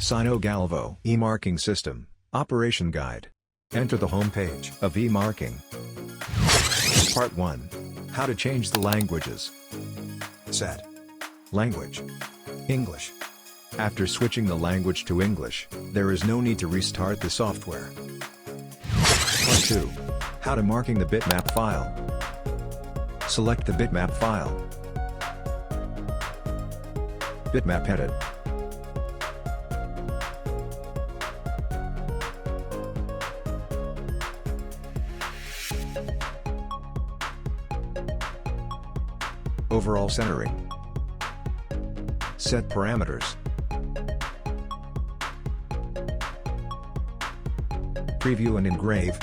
Sino Galvo e-marking system, operation guide. Enter the home page of e-marking. Part 1. How to change the languages. Set. Language. English. After switching the language to English, there is no need to restart the software. Part 2. How to marking the bitmap file. Select the bitmap file. Bitmap edit. Overall centering. Set parameters. Preview and engrave.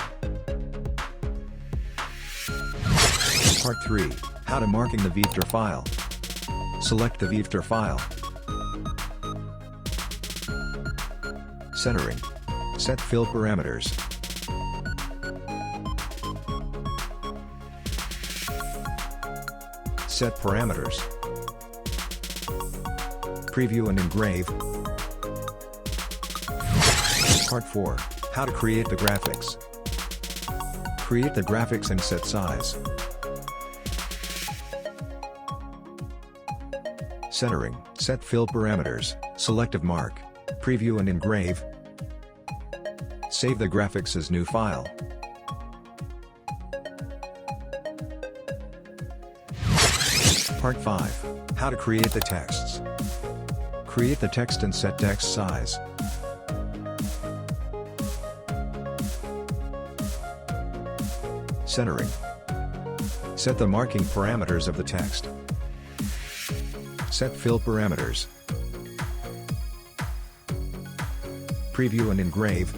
Part 3. How to marking the vector file. Select the vector file. Centering. Set fill parameters. Set parameters. Preview and engrave. Part 4. How to create the graphics. Create the graphics and set size. Centering. Set fill parameters. Selective mark. Preview and engrave. Save the graphics as new file. Part 5. How to create the texts. Create the text and set text size. Centering. Set the marking parameters of the text. Set fill parameters. Preview and engrave.